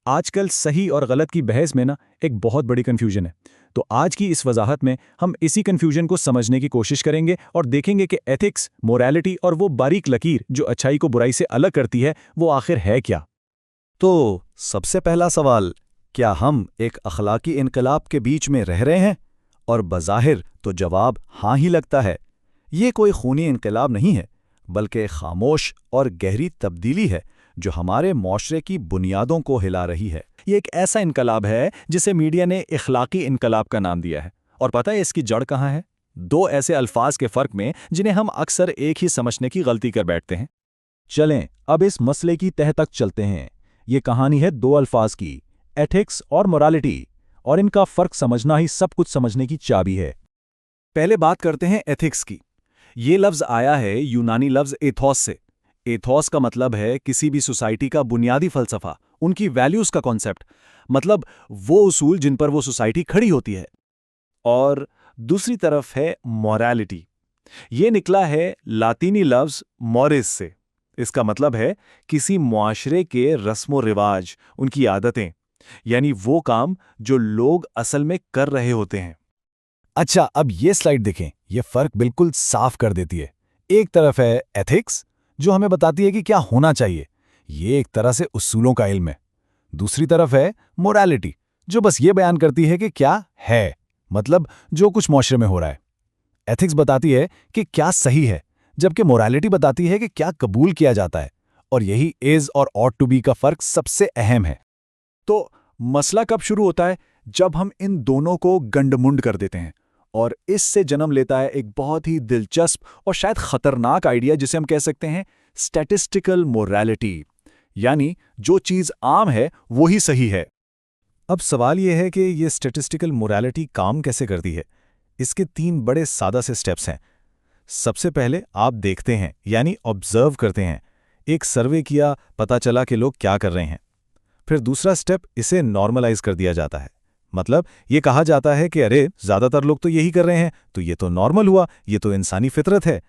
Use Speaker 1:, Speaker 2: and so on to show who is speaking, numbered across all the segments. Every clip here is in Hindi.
Speaker 1: आजकल सही और गलत की बहस में ना एक बहुत बड़ी कन्फ्यूजन है। तो आज की इस वजाहत में हम इसी कन्फ्यूजन को समझने की कोशिश करेंगे और देखेंगे कि एथिक्स, मोरालिटी और वो बारीक लकीर जो अच्छाई को बुराई से अलग करती है, वो आखिर है क्या।
Speaker 2: तो सबसे पहला सवाल, क्या हम एक अखलाकी इनकलाब के बीच में रह रहे हैं? और बज़ाहिर तो जवाब हाँ ही लगता है। ये कोई खूनी इनकलाब नहीं है, बल्कि खामोश और गहरी तब्दीली है जो हमारे माशरे की बुनियादों को हिला रही है।
Speaker 1: ये एक ऐसा इनकलाब है जिसे मीडिया ने इखलाकी इनकलाब का नाम दिया है। और पता है इसकी जड़ कहाँ है? दो ऐसे अल्फाज के फ़र्क में जिन्हें हम अक्सर एक ही समझने की गलती कर बैठते हैं।
Speaker 2: चलें अब इस मसले की तह तक चलते हैं। ये कहानी है दो अल्फाज की, एथिक्स और मोरालिटी, और इनका फ़र्क समझना ही सब कुछ समझने की चाबी है।
Speaker 1: पहले बात करते हैं एथिक्स की। ये लफ्ज़ आया है यूनानी लफ्ज़ एथोस से। एथोस का मतलब है किसी भी सोसाइटी का बुनियादी फलसफा, उनकी वैल्यूज़ का कॉन्सेप्ट, मतलब वो उसूल जिन पर वो सोसाइटी खड़ी होती है। और दूसरी तरफ है मोरालिटी। ये निकला है लातीनी लफ्ज़ मोरिस से। इसका मतलब है किसी मुआशरे के रस्मो रिवाज, उनकी आदतें, यानी वो काम जो लोग असल में कर रहे होते हैं।
Speaker 2: अच्छा, अब ये स्लाइड देखें, ये फ़र्क बिल्कुल साफ कर देती है। एक तरफ है एथिक्स, जो हमें बताती है कि क्या होना चाहिए, ये एक तरह से उसूलों का इल्म है। दूसरी तरफ है मोरालिटी, जो बस ये बयान करती है कि क्या है, मतलब जो कुछ माशरे में हो रहा है। एथिक्स बताती है कि क्या सही है, जबकि मोरालिटी बताती है कि क्या कबूल किया जाता है। और यही इज और ऑट टू बी का फ़र्क सबसे अहम है।
Speaker 1: तो मसला कब शुरू होता है? जब हम इन दोनों को गंडमुंड कर देते हैं। और इससे जन्म लेता है एक बहुत ही दिलचस्प और शायद खतरनाक आइडिया, जिसे हम कह सकते हैं स्टैटिस्टिकल मोरालिटी, यानी जो चीज़ आम है वो ही सही है।
Speaker 2: अब सवाल यह है कि ये स्टैटिस्टिकल मोरालिटी काम कैसे करती है। इसके 3 बड़े सादा से स्टेप्स हैं। सबसे पहले आप देखते हैं, यानी ऑब्जर्व करते हैं। एक सर्वे किया, पता चला कि लोग क्या कर रहे हैं। फिर दूसरा स्टेप, इसे नॉर्मलाइज कर दिया जाता है। मतलब ये कहा जाता है कि अरे ज़्यादातर लोग तो यही कर रहे हैं, तो ये तो नॉर्मल हुआ, ये तो इंसानी फितरत है।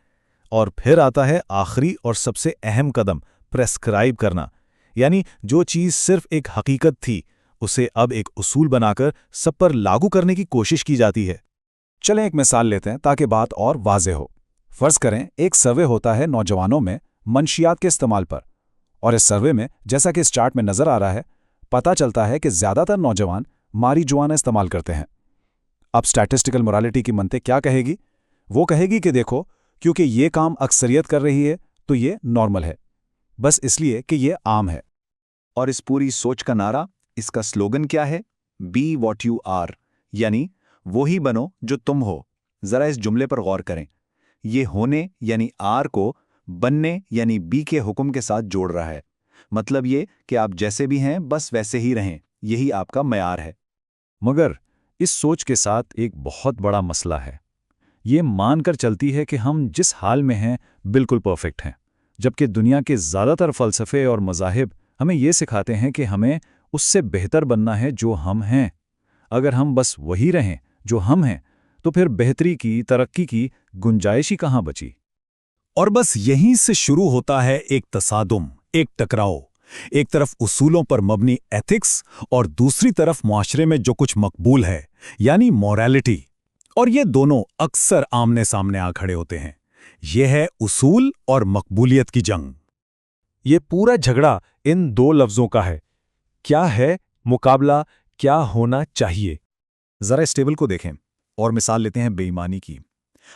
Speaker 2: और फिर आता है आखिरी और सबसे अहम कदम, प्रेस्क्राइब करना, यानी जो चीज़ सिर्फ एक हकीकत थी, उसे अब एक उसूल बनाकर सब पर लागू करने की कोशिश की जाती है।
Speaker 1: चलें एक मिसाल लेते हैं ताकि बात और वाज़ेह हो। फ़र्ज़ करें एक सर्वे होता है नौजवानों में मंशियात के इस्तेमाल पर। और इस सर्वे में, जैसा कि इस चार्ट में नज़र आ रहा है, पता चलता है कि ज़्यादातर नौजवान मारीजुआना इस्तेमाल करते हैं। अब स्टैटिस्टिकल मोरालिटी की मंतक क्या कहेगी? वो कहेगी कि देखो, क्योंकि ये काम अक्सरियत कर रही है तो ये नॉर्मल है, बस इसलिए कि ये आम है। और इस पूरी सोच का नारा, इसका स्लोगन क्या है? बी वॉट यू आर, यानी वो ही बनो जो तुम हो। ज़रा इस जुमले पर गौर करें। ये होने यानी आर को बनने यानी बी के हुक्म के साथ जोड़ रहा है। मतलब ये कि आप जैसे भी हैं बस वैसे ही रहें, यही आपका मयार है।
Speaker 2: मगर इस सोच के साथ एक बहुत बड़ा मसला है। ये मानकर चलती है कि हम जिस हाल में हैं बिल्कुल परफेक्ट हैं, जबकि दुनिया के ज़्यादातर फ़लसफ़े और मज़ाहिब हमें ये सिखाते हैं कि हमें उससे बेहतर बनना है जो हम हैं। अगर हम बस वही रहें जो हम हैं, तो फिर बेहतरी की, तरक्की की गुंजाइश ही कहाँ बची।
Speaker 1: और बस यहीं से शुरू होता है एक तसादुम, एक टकराव। एक तरफ उसूलों पर मबनी एथिक्स और दूसरी तरफ मुआशरे में जो कुछ मकबूल है, यानी मोरालिटी। और ये दोनों अक्सर आमने सामने आ खड़े होते हैं। यह है उसूल और मकबूलियत की जंग।
Speaker 2: ये पूरा झगड़ा इन दो लफ्ज़ों का है। क्या है मुकाबला, क्या होना चाहिए।
Speaker 1: ज़रा इस टेबल को देखें और मिसाल लेते हैं बेईमानी की।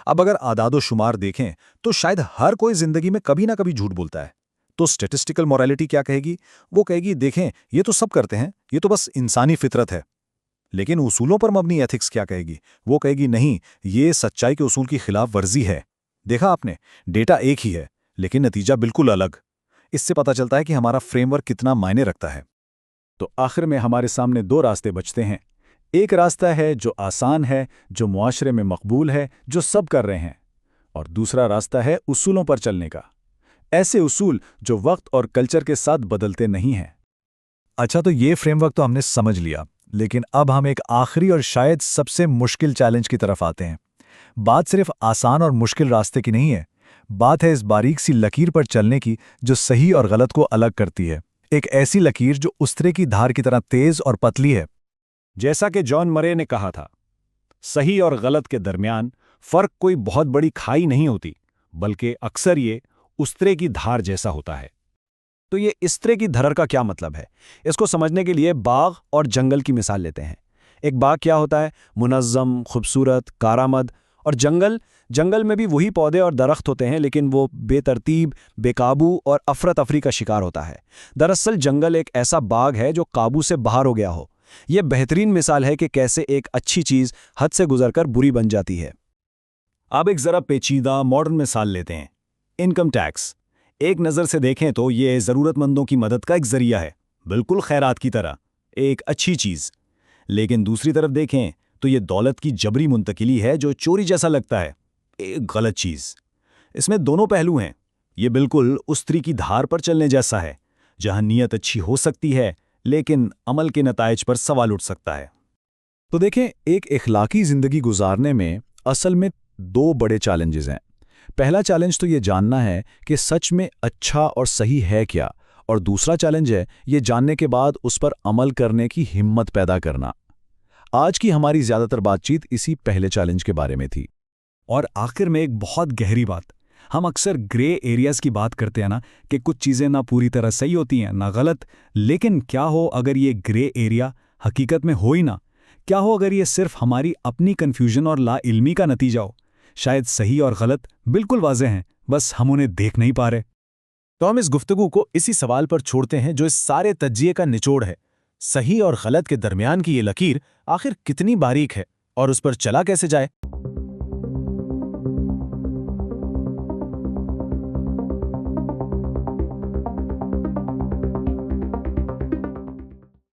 Speaker 1: अब अगर आदादो शुमार देखें तो शायद हर कोई जिंदगी में कभी ना कभी झूठ बोलता है। तो स्टैटिस्टिकल मोरालिटी क्या कहेगी? वो कहेगी देखें, ये तो सब करते हैं, ये तो बस इंसानी फितरत है। लेकिन उसूलों पर मबनी एथिक्स क्या कहेगी? वो कहेगी नहीं, ये सच्चाई के उसूल की खिलाफ वर्जी है। देखा आपने, डेटा एक ही है लेकिन नतीजा बिल्कुल अलग। इससे पता चलता है कि हमारा फ्रेमवर्क कितना मायने रखता है। तो आखिर में हमारे सामने दो रास्ते बचते हैं। एक रास्ता है जो आसान है, जो मुआशरे में मकबूल है, जो सब कर रहे हैं। और दूसरा रास्ता है उसूलों पर चलने का। ऐसे उसूल जो वक्त और कल्चर के साथ बदलते नहीं हैं।
Speaker 2: अच्छा, तो ये फ्रेमवर्क तो हमने समझ लिया, लेकिन अब हम एक आखिरी और शायद सबसे मुश्किल चैलेंज की तरफ आते हैं। बात सिर्फ आसान और मुश्किल रास्ते की नहीं है, बात है इस बारीक सी लकीर पर चलने की जो सही और गलत को अलग करती है। एक ऐसी लकीर जो उस्तरे की धार की तरह तेज और पतली है।
Speaker 1: जैसा कि जॉन मरे ने कहा था, सही और गलत के दरमियान फर्क कोई बहुत बड़ी खाई नहीं होती, बल्कि अक्सर ये उस्तरे की धार जैसा होता है। तो ये इस्त्रे की धरर का क्या मतलब है? इसको समझने के लिए बाग और जंगल की मिसाल लेते हैं। एक बाग क्या होता है? मुनज़्ज़म, खूबसूरत, कारामद। और जंगल में भी वही पौधे और दरख्त होते हैं, लेकिन वो बेतरतीब, बेकाबू और अफरा तफरी का शिकार होता है। दरअसल जंगल एक ऐसा बाग है जो काबू से बाहर हो गया हो। यह बेहतरीन मिसाल है कि कैसे एक अच्छी चीज़ हद से गुजरकर बुरी बन जाती है। अब एक ज़रा पेचीदा मॉडर्न मिसाल लेते हैं, इनकम टैक्स। एक नज़र से देखें तो ये ज़रूरतमंदों की मदद का एक ज़रिया है, बिल्कुल खैरात की तरह, एक अच्छी चीज़। लेकिन दूसरी तरफ देखें तो ये दौलत की जबरी मुंतकिली है जो चोरी जैसा लगता है, एक गलत चीज़। इसमें दोनों पहलू हैं। ये बिल्कुल उस्तरी की धार पर चलने जैसा है, जहां नीयत अच्छी हो सकती है लेकिन अमल के नताइज पर सवाल उठ सकता है।
Speaker 2: तो देखें, एक इखलाकी ज़िंदगी गुजारने में असल में दो बड़े चैलेंजेस हैं। पहला चैलेंज तो ये जानना है कि सच में अच्छा और सही है क्या, और दूसरा चैलेंज है ये जानने के बाद उस पर अमल करने की हिम्मत पैदा करना। आज की हमारी ज़्यादातर बातचीत इसी पहले चैलेंज के बारे में थी।
Speaker 1: और आखिर में एक बहुत गहरी बात, हम अक्सर ग्रे एरियाज़ की बात करते हैं ना, कि कुछ चीज़ें ना पूरी तरह सही होती हैं ना गलत। लेकिन क्या हो अगर ये ग्रे एरिया हकीकत में हो ही ना? क्या हो अगर ये सिर्फ हमारी अपनी कन्फ्यूजन और लाइल्मी का नतीजा हो? शायद सही और गलत बिल्कुल वाज़ेह हैं, बस हम उन्हें देख नहीं पा रहे।
Speaker 2: तो हम इस गुफ्तगू को इसी सवाल पर छोड़ते हैं जो इस सारे तज्जिए का निचोड़ है। सही और गलत के दरमियान की ये लकीर आखिर कितनी बारीक है और उस पर चला कैसे जाए?